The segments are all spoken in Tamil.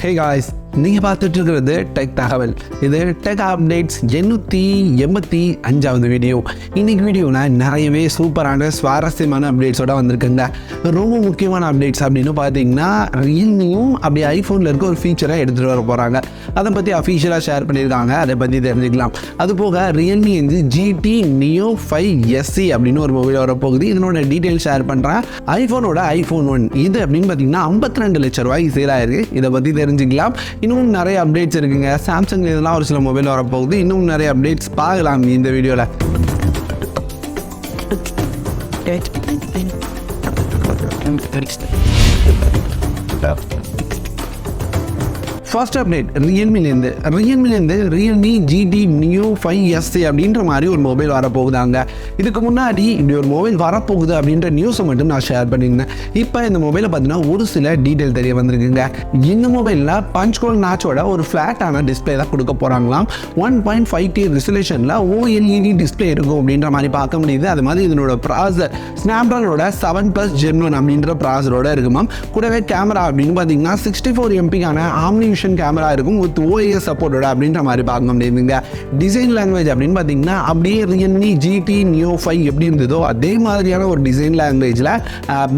Hey guys, நீங்கள் பார்த்துட்டு இருக்கிறது டெக் தகவல். இது டெக் அப்டேட்ஸ் 885வது வீடியோ. இன்னைக்கு வீடியோவில் நிறையவே சூப்பரான சுவாரஸ்யமான அப்டேட்ஸோட வந்திருக்குங்க. ரொம்ப முக்கியமான அப்டேட்ஸ் அப்படின்னு பார்த்தீங்கன்னா ரியல்மியும் அப்படி ஐஃபோனில் இருக்க ஒரு ஃபீச்சரை எடுத்துகிட்டு வர போகிறாங்க. அதை பற்றி அஃபீஷியலாக ஷேர் பண்ணியிருக்காங்க. அதை பற்றி தெரிஞ்சுக்கலாம். அதுபோக ரியல்மி வந்து GT Neo 5 SE அப்படின்னு ஒரு மொபைல் வரப்போகுது. இதனோட டீட்டெயில் ஷேர் பண்ணுறேன். ஐஃபோனோட iPhone 1 இது அப்படின்னு பார்த்தீங்கன்னா 52 லட்சம் ரூபாய்க்கு சேல் ஆயிருக்கு. இதை பற்றி தெரிஞ்சுக்கலாம். இன்னும் நிறைய அப்டேட்ஸ் இருக்குங்க. சாம்சங் இதெல்லாம் ஒரு சில மொபைல் வரப்போகுது. இன்னும் நிறைய அப்டேட்ஸ் பார்க்கலாம் இந்த வீடியோவில். ஃபர்ஸ்ட் அப்டேட் ரியல்மிலேருந்து ரியல்மி GT Neo 5 SE அப்படின்ற மாதிரி ஒரு மொபைல் வரப்போகுதாங்க. இதுக்கு முன்னாடி இப்படி ஒரு மொபைல் வரப்போகுது அப்படின்ற நியூஸை மட்டும் நான் ஷேர் பண்ணியிருந்தேன். இப்போ இந்த மொபைலை பார்த்தீங்கன்னா ஒரு சில டீட்டெயில் தெரிய வந்திருக்குங்க. இந்த மொபைலில் பஞ்ச் ஹோல் நாச்சோட ஒரு ஃப்ளாட்டான டிஸ்பிளே தான் கொடுக்க போகிறாங்களாம். 1.5K ரெசல்யூஷனில் OLED டிஸ்பிளே இருக்கும் அப்படின்ற மாதிரி பார்க்க முடியுது. அது மாதிரி இதனோட ப்ராசர் ஸ்னாப்ட்ராகனோட 7+ Gen 1 அப்படின்ற ப்ராசரோட இருக்குமாம். கூடவே கேமரா அப்படின்னு பார்த்தீங்கன்னா 64 MP ஆம்னி கேமரா இருக்கும் வித் OIS சப்போர்ட்டோட அப்படின்ற மாதிரி பார்க்க முடியுதுங்க. டிசைன் லாங்குவேஜ் அப்படின்னு பார்த்தீங்கன்னா அப்படியே ரியல்மி GT Neo 5 எப்படி இருந்ததோ அதே மாதிரியான ஒரு டிசைன் லாங்குவேஜில்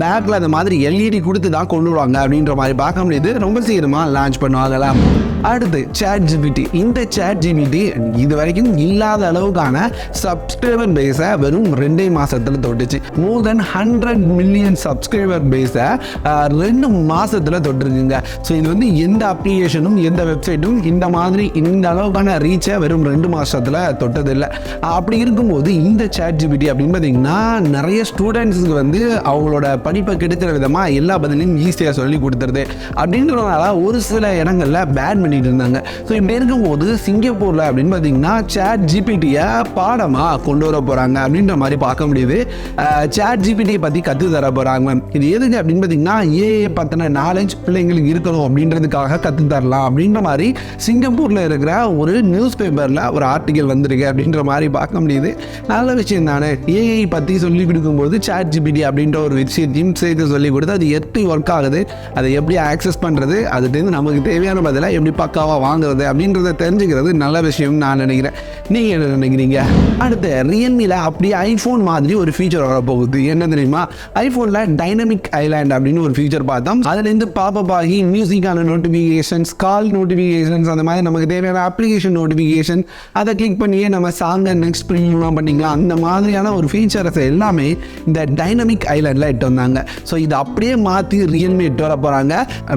பேக்கில் அந்த மாதிரி LED கொடுத்து தான் கொண்டு வருவாங்க அப்படின்ற மாதிரி பார்க்க முடியுது. ரொம்ப சீக்கிரமாக லான்ச் பண்ணுவாங்களாம். அடுத்து ChatGPT. இந்த ChatGPT இது வரைக்கும் இல்லாத அளவுக்கான சப்ஸ்கிரைபர் பேஸை வெறும் 2 மாதத்தில் தொட்டுச்சு. மோர் தென் 100 மில்லியன் சப்ஸ்கிரைபர் பேஸை 2 மாதத்தில் தொட்டிருக்குங்க. ஸோ இது வந்து எந்த அப்ளிகேஷனும் எந்த வெப்சைட்டும் இந்த மாதிரி இந்த அளவுக்கான ரீச்சை வெறும் 2 மாதத்தில் தொட்டதில்லை. அப்படி இருக்கும்போது இந்த ChatGPT அப்படின்னு பார்த்தீங்கன்னா நிறைய ஸ்டூடெண்ட்ஸுக்கு வந்து அவங்களோட படிப்பை கெடுக்கிற விதமாக எல்லா பதிலையும் ஈஸியாக சொல்லி கொடுத்துருது. அப்படின்றதுனால ஒரு சில இடங்களில் பேன் பண்ணிட்டு இருந்தாங்க. ஸோ இப்படி இருக்கும்போது சிங்கப்பூரில் அப்படின்னு பார்த்தீங்கன்னா ChatGPT-யை பாடமாக கொண்டு வர போகிறாங்க அப்படின்ற மாதிரி பார்க்க முடியுது. ChatGPT-யை பற்றி கற்று தர போகிறாங்க. இது எதுக்கு அப்படின்னு பார்த்தீங்கன்னா AI பற்றின நாலேஜ் பிள்ளைங்களுக்கு இருக்கணும் அப்படின்றதுக்காக கற்று தரலாம் அப்படின்ற மாதிரி சிங்கப்பூரில் இருக்கிற ஒரு நியூஸ் பேப்பரில் ஒரு ஆர்டிக்கல் வந்திருக்கு அப்படின்ற மாதிரி பார்க்க முடியுது. நல்ல விஷயம் தானே. AI பற்றி சொல்லிக் கொடுக்கும்போது ChatGPT அப்படின்ற ஒரு விஷயத்தையும் சேர்த்து சொல்லிக் கொடுத்து அது எப்படி ஒர்க் ஆகுது, அதை எப்படி ஆக்சஸ் பண்ணுறது, அதுலேருந்து நமக்கு தேவையான பதிலாக எப்படி பக்காவாக வாங்குறது அப்படின்றத தெரிஞ்சுக்கிறது நல்ல விஷயம் நான் நினைக்கிறேன். நீங்கள் என்ன நினைக்கிறீங்க? அடுத்து ரியல்மியில் அப்படியே ஐஃபோன் மாதிரி ஒரு ஃபீச்சர் வரப்போகுது. என்ன தெரியுமா? ஐஃபோனில் டைனமிக் ஐலாண்ட் அப்படின்னு ஒரு ஃபீச்சர் பார்த்தோம். அதுலேருந்து பாப்பப் ஆகி மியூசிக்கான நோட்டிஃபிகேஷன்ஸ், கால் நோட்டிஃபிகேஷன்ஸ், அந்த மாதிரி நமக்கு தேவையான அப்ளிகேஷன் நோட்டிஃபிகேஷன் அதை கிளிக் பண்ணியே நம்ம சாங்கை நெக்ஸ்ட் ப்ரீமியமாக பண்ணிக்கலாம். அந்த மாதிரியான ஒரு ஃபீச்சர்ஸ் எல்லாமே இந்த டைனமிக் ஐலாண்டில் எட்டு வந்தாங்க. ஸோ இது அப்படியே மாற்றி ரியல்மி எட்டு வர போகிறாங்க.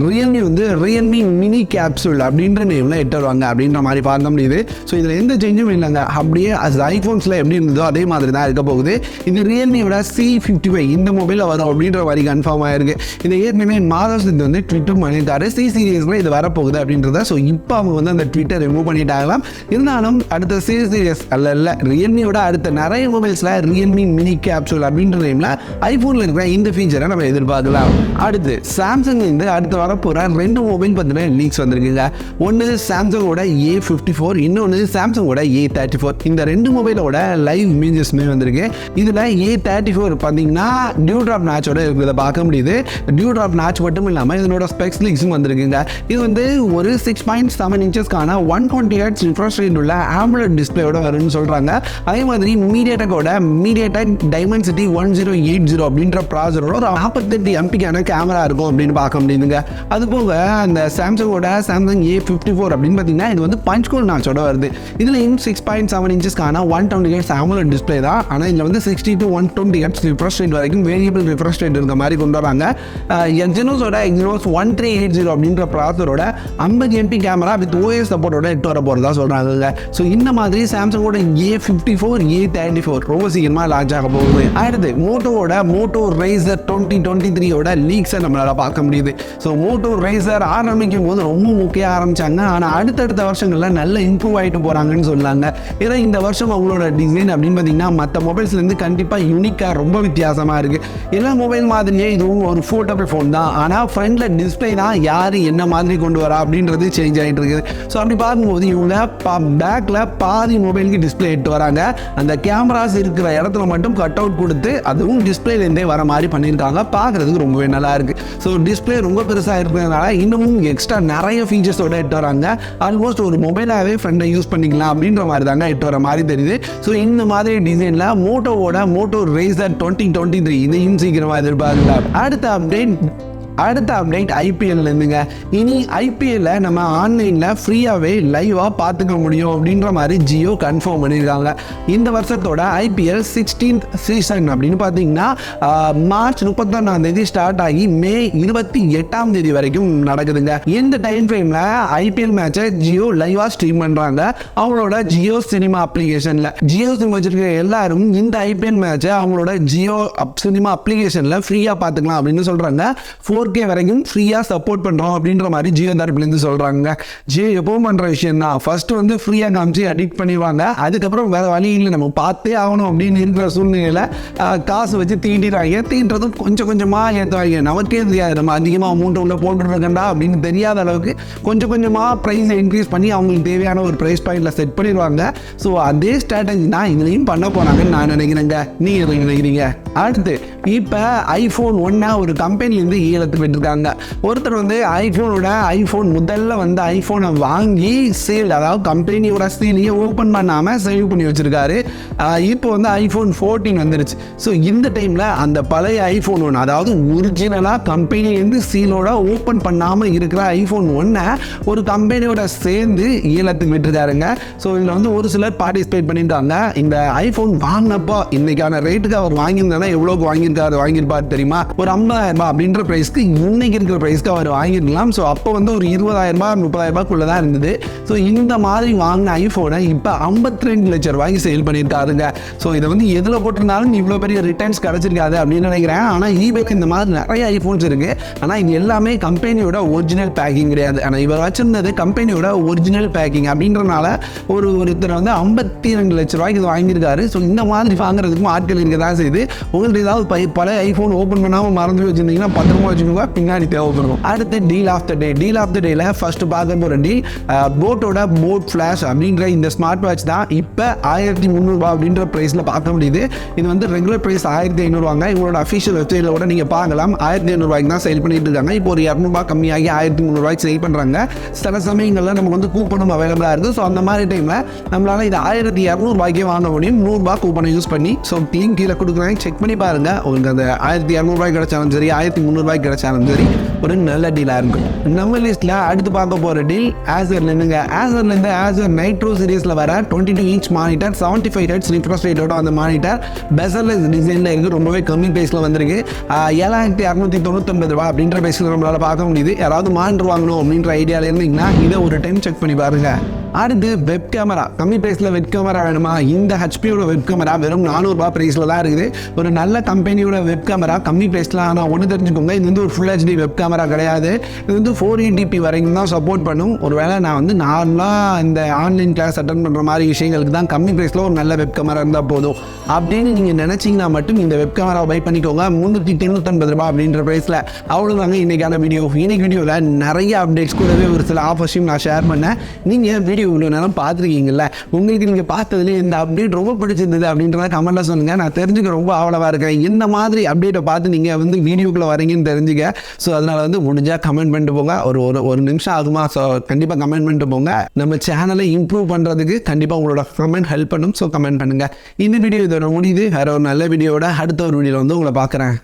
ரியல்மி வந்து ரியல்மி மினி கேப்சூல் அப்படின்ற நேமில் எட்டு வருவாங்க அப்படின்ற மாதிரி பார்க்க முடியுது. ஸோ இதில் எந்த சேஞ்சும் இல்லைங்க. அப்படியே அது ஐஃபோன்ஸில் எப்படி இருந்ததோ அதே மாதிரி தான் இருக்க போகுது. இது ரியல்மியோட C55 இந்த மொபைலில் வரும் அப்படின்ற மாதிரி கன்ஃபார்ம் ஆயிருக்கு. இதை ஏற்கனவே மாதவசித்து வந்து ட்விட்டர் பண்ணியிருக்காரு. C சீரியஸில் இது வரப்போகுது அப்படின்றத. ஸோ இப்போ அவங்க வந்து அந்த ட்விட்டர் ரிமூவ் பண்ணிட்டாங்களாம். இருந்தாலும் அடுத்த C சீரியஸ் அல்ல ரியல்மியோட அடுத்த நிறைய மொபைல்ஸில் ரியல்மி மினி கேப்சூல் அப்படின்ற நேமில் ஐஃபோனில் இருக்கிற இந்த ஃபீச்சரை நம்ம எதிர்பார்க்கலாம். அடுத்து சாம்சங் வந்து அடுத்து வரப்போகிற 2 மொபைல் பற்றின லீக்ஸ் வந்திருக்குங்க. ஒன்று சாம்சங்கோட A54, இன்னொன்று சாம்சங்கோட A34. இந்த 2 மொபைலோட லைவ் இமேஜஸ்மே வந்திருக்கு. இதில் A34 பார்த்தீங்கன்னா டியூ ட்ராப் நாச்சோட இருக்கிறத பார்க்க முடியுது. டியூ ட்ராப் நாச் மட்டும் இல்லாமல் இதனோட ஸ்பெக்ஸ் லீக்ஸும் வந்திருக்குங்க. இது வந்து ஒரு 6.7 இன்ச்சஸ்க்கான 120 Hz ரிஃப்ரெஷ் ரேட் உள்ள AMOLED டிஸ்பிளேயோட வரும்னு சொல்கிறாங்க. அதே மாதிரி மீடியாடெக் டைமென்சிட்டி 1080 அப்படின்ற ப்ராசரோட ஒரு 48 MP கேமரா இருக்கும் அப்படின்னு பார்க்க முடியுதுங்க. அது போக அந்த சாம்சங்கோட சாம்சங் A54 அப்படின்னு பார்த்தீங்கன்னா இது வந்து பஞ்ச் ஹோல் நாச்சோட வருது. இதில் 6.7 இன்ச்சஸ்க்கான 120 Hz AMOLED டிஸ்பிளே தான். ஆனால் இதில் வந்து 60 to 120 Hz ரிஃப்ரெஷ் ரேட் வரைக்கும் வேரியபிள் ரிஃப்ரெஷ் ரேட் இருக்க மாதிரி கொண்டு வராங்க. எக்ஸினோஸோட 1380 அப்படின்ற ப்ராசரோட 50 MP கேமரா வித் OIS சப்போர்ட்டோட எட்டு வர போகிறதா சொல்கிறாங்க. ஸோ இந்த மாதிரி சாம்சங்கோட A54, A34 ரொம்ப சீக்கிரமாக லான்ச் ஆக போகுது. அடுத்து மோட்டோவோட மோட்டோ Razr 2023 லீக்ஸை நம்மளால் பார்க்க முடியுது. ஸோ மோட்டோ Razr ஆரம்பிக்கும் போது ரொம்ப முக்கிய ஆரம்பிச்சாங்க. ஆனால் அடுத்தடுத்த வருஷங்களில் நல்ல இம்ப்ரூவ் ஆகிட்டு போகிறாங்கன்னு சொன்னாங்க. ஏன்னா இந்த வருஷம் அவங்களோட டிசைன் அப்படின்னு பார்த்தீங்கன்னா மற்ற மொபைல்ஸ்லேருந்து கண்டிப்பாக யூனிக்காக ரொம்ப வித்தியாசமாக இருக்குது. எல்லா மொபைல் மாதிரியே இதுவும் ஒரு ஃபோல்டபிள் ஃபோன் தான். ஆனால் ஃப்ரண்டில் டிஸ்பிளே தான் யார் என்ன மாதிரி கொண்டு வராங்க போகிறா அப்படின்றது சேஞ்ச் ஆகிட்டு இருக்குது. ஸோ அப்படி பார்க்கும்போது இவங்க பேக்கில் பாதி மொபைலுக்கு டிஸ்பிளே எடுத்து வராங்க. அந்த கேமராஸ் இருக்கிற இடத்துல மட்டும் கட் அவுட் கொடுத்து அதுவும் டிஸ்பிளேலேருந்தே வர மாதிரி பண்ணியிருக்காங்க. பார்க்குறதுக்கு ரொம்பவே நல்லா இருக்குது. ஸோ டிஸ்பிளே ரொம்ப பெருசாக இருக்கிறதுனால இன்னமும் எக்ஸ்ட்ரா நிறைய ஃபீச்சர்ஸோட எடுத்து வராங்க. ஆல்மோஸ்ட் ஒரு மொபைலாகவே ஃப்ரெண்டை யூஸ் பண்ணிக்கலாம் அப்படின்ற மாதிரி தாங்க எடுத்து வர மாதிரி தெரியுது. ஸோ இந்த மாதிரி டிசைனில் மோட்டோ Razr 2023 இதையும் சீக்கிரமாக எதிர்பார்க்கலாம். அடுத்த அப்டேட் ஐபிஎல்லேருந்துங்க. இனி ஐபிஎல்ல நம்ம ஆன்லைனில் ஃப்ரீயாகவே லைவாக பார்த்துக்க முடியும் அப்படின்ற மாதிரி ஜியோ கன்ஃபார்ம் பண்ணியிருக்காங்க. இந்த வருஷத்தோட IPL 16th சீசன் அப்படின்னு பார்த்தீங்கன்னா மார்ச் 31 ஸ்டார்ட் ஆகி மே 28 வரைக்கும் நடக்குதுங்க. இந்த டைம் ஃப்ரேமில் ஐபிஎல் மேட்சை ஜியோ லைவாக ஸ்ட்ரீம் பண்ணுறாங்க. அவங்களோட ஜியோ சினிமா அப்ளிகேஷனில் ஜியோ சினிமா வச்சிருக்க எல்லாரும் இந்த ஐபிஎல் மேட்சை அவங்களோட ஜியோ சினிமா அப்ளிகேஷனில் ஃப்ரீயாக பார்த்துக்கலாம் அப்படின்னு சொல்கிறாங்க. 4K வரைக்கும் ஃப்ரீயாக சப்போர்ட் பண்ணுறோம் அப்படின்ற மாதிரி ஜியோ தரப்புலேருந்து சொல்கிறாங்க. ஜியோ எப்பவும் பண்ணுற விஷயம் தான். ஃபர்ஸ்ட் வந்து ஃப்ரீயாக காமிச்சு அடிக்ட் பண்ணிடுவாங்க. அதுக்கப்புறம் வேறு வழி இல்லை, நம்ம பார்த்தே ஆகணும் அப்படின்னு இருக்கிற சூழ்நிலையில் காசு வச்சு தீண்டிடுறாங்க. தீண்டுறதும் கொஞ்சம் கொஞ்சமாக ஏற்றுவாங்க. நமக்கே தெரியாது நம்ம அதிகமாக அமௌண்ட் உள்ள போட்டுருக்கண்டா அப்படின்னு தெரியாத அளவுக்கு கொஞ்சம் கொஞ்சமாக ப்ரைஸை இன்க்ரீஸ் பண்ணி அவங்களுக்கு தேவையான ஒரு ப்ரைஸ் பாயிண்டில் செட் பண்ணிடுவாங்க. ஸோ அதே ஸ்ட்ராட்டஜி தான் இதுலையும் பண்ண போனாங்கன்னு நான் நினைக்கிறேங்க. நீங்கள் எதை நினைக்கிறீங்க? அடுத்து இப்போ iPhone 1 ஒரு கம்பெனிலேருந்து ஏலத்துக்கு விட்டுருக்காங்க. ஒருத்தர் வந்து ஐஃபோன் முதல்ல வந்து ஐஃபோனை வாங்கி சேல், அதாவது கம்பெனியோட சேலையே ஓப்பன் பண்ணாமல் சேவ் பண்ணி வச்சுருக்காரு. இப்போ வந்து iPhone 14 வந்துருச்சு. ஸோ இந்த டைமில் அந்த பழைய iPhone 1, அதாவது ஒரிஜினலாக கம்பெனிலேருந்து சீலோட ஓப்பன் பண்ணாமல் இருக்கிற iPhone 1 ஒரு கம்பெனியோட சேர்ந்து ஏலத்துக்கு விட்டுருக்காருங்க. ஸோ இதில் வந்து ஒரு சிலர் பார்ட்டிசிபேட் பண்ணியிருக்காங்க. இந்த ஐஃபோன் வாங்கினப்போ இன்னைக்கான ரேட்டுக்கு அவர் வாங்கியிருந்தாலும் எவ்வளோக்கு வாங்கியிருப்பார் தெரியுமா? ஒரு 50,000 அப்படின்ற ப்ரைஸ்க்கு இன்னைக்கு இருக்கிற ப்ரைஸ்க்கு அவர் வாங்கிருக்கலாம். ஸோ அப்போ வந்து ஒரு 20,000 30,000 தான் இருந்தது. ஸோ இந்த மாதிரி வாங்கின ஐஃபோனை இப்போ 52 லட்சம் ரூபாய்க்கு சேல் பண்ணியிருக்காருங்க. ஸோ இதை வந்து எதில் போட்டிருந்தாலும் இவ்வளோ பெரிய ரிட்டர்ன்ஸ் கிடச்சிருக்காது அப்படின்னு நினைக்கிறேன். ஆனால் eBayல இந்த மாதிரி நிறைய ஐஃபோன்ஸ் இருக்குது. ஆனால் இது எல்லாமே கம்பெனியோட ஒரிஜினல் பேக்கிங் கிடையாது. ஆனால் இவர் வச்சிருந்தது கம்பெனியோட ஒரிஜினல் பேக்கிங் அப்படின்றனால ஒருத்தர் வந்து 52 லட்சம் ரூபாய்க்கு இது வாங்கியிருக்காரு. ஸோ இந்த மாதிரி வாங்குறதுக்கும் ஆட்கள் இருக்க தான் செய்யுது. உங்களுக்கு ஏதாவது பழைய ஐஃபோன் ஓப்பன் பண்ணாமல் மறந்து வச்சுருந்தீங்கன்னா பத்திரமா வச்சுக்கோங்க, பின்னாடி தேவைப்படும். அடுத்து டீல் ஆஃப் த டேல ஃபர்ஸ்ட் பார்க்க போகிற டீல் போட் ஃப்ளாஷ் அப்படின்ற இந்த ஸ்மார்ட் வாட்ச் தான். இப்போ 1300 அப்படின்ற ப்ரைஸில் பார்க்க முடியுது. இது வந்து ரெகுலர் ப்ரைஸ் 1500 இவங்களோட அஃபிஷியல் வெப்சைட்டில் கூட நீங்கள் பார்க்கலாம். 1500 தான் சேல் பண்ணிட்டு இருக்காங்க. இப்போ ஒரு 200 கம்மியாகி 1300 சேல் பண்ணுறாங்க. சில சமயங்களில் நமக்கு வந்து கூப்பனும் அவைலபிளாக இருக்குது. ஸோ அந்த மாதிரி டைமில் நம்மளால் இது 1200 வாங்க முடியும். 100 கூப்பனை யூஸ் பண்ணி. ஸோ லிங்க் கீழே கொடுக்குறேன், செக் பண்ணி பாருங்க. உங்களுக்கு அந்த 1200 கிடைச்சாலும் சரி, 1300 கிடைச்சாலும் சரி, ஒரு நல்ல டீலாக இருக்கும். நம்ம லிஸ்ட்டில் அடுத்து பார்க்க போகிற டீல் ஆசர்லேருந்துங்க. Acer Nitro சீரீஸில் வர 22 இன்ச் மானிட்டர், 75 Hz ரிஃப்ரெஷ் ரேட்டோட அந்த மானிட்டர் பெசர்லெஸ் டிசைனில் இருக்குது. ரொம்பவே கம்மி ப்ரைஸில் வந்திருக்கு. 7699 அப்படின்ற ப்ரைஸில் நம்மளால் பார்க்க முடியுது. யாராவது மானிட்டர் வாங்கணும் அப்படின்ற ஐடியாவில் இருந்தீங்கன்னா இதை ஒரு டைம் செக் பண்ணி பாருங்கள். அடுத்து வெப் கேமரா, கம்மி ப்ரைஸில் வெப் கேமரா வேணுமா? இந்த ஹெச்பியோட வெப் கேமரா வெறும் 400 ப்ரைஸில் தான் இருக்குது. ஒரு நல்ல கம்பெனியோட வெப் கேமரா கம்மி ப்ரைஸில். ஆனால் ஒன்று தெரிஞ்சுக்கோங்க, இது வந்து ஒரு ஃபுல் HD வெப் கேமரா கிடையாது. இது வந்து 480p வரைக்கும் தான் சப்போர்ட் பண்ணும். ஒரு வேளை நான் வந்து நார்மலாக இந்த ஆன்லைன் கிளாஸ் அட்டன் பண்ணுற மாதிரி விஷயங்களுக்கு தான் கம்மி ப்ரைஸில் ஒரு நல்ல வெப் கேமரா இருந்தால் போதும் அப்படின்னு நீங்கள் நினச்சிங்கன்னா மட்டும் இந்த வெப் கேமரா பை பண்ணிக்கோங்க. 399 அப்படின்ற ப்ரைஸில். அவ்வளோதாங்க இன்றைக்கான வீடியோ. இன்னைக்கு வீடியோவில் நிறைய அப்டேட்ஸ் கூடவே ஒரு சில ஆஃபர்ஸையும் நான் ஷேர் பண்ணேன். நீங்கள் வீடியோ இவ்வளோ நேரம் பார்த்துருக்கீங்கல்ல, உங்களுக்கு நீங்கள் பார்த்ததுலேயே இந்த அப்டேட் ரொம்ப பிடிச்சிருந்தது அப்படின்றத கமெண்ட்டில் சொல்லுங்கள். நான் தெரிஞ்சுக்க ரொம்ப ஆவலமாக இருக்கேன். இந்த மாதிரி அப்டேட்டை பார்த்து நீங்கள் வந்து வீடியோக்குள்ளே வரீங்கன்னு தெரிஞ்சுக்க. ஸோ அதனால் வந்து முடிஞ்சால் கமெண்ட் பண்ணிட்டு போங்க. ஒரு நிமிஷம் ஆகுமா? ஸோ கண்டிப்பாக கமெண்ட் பண்ணிட்டு போங்க. நம்ம சேனலை இம்ப்ரூவ் பண்ணுறதுக்கு கண்டிப்பாக உங்களோட கமெண்ட் ஹெல்ப் பண்ணும். ஸோ கமெண்ட் பண்ணுங்கள். இந்த வீடியோ இதோட முடியுது. வேறு ஒரு நல்ல வீடியோட அடுத்த ஒரு வீடியோவில் வந்து உங்களை பார்க்குறேன்.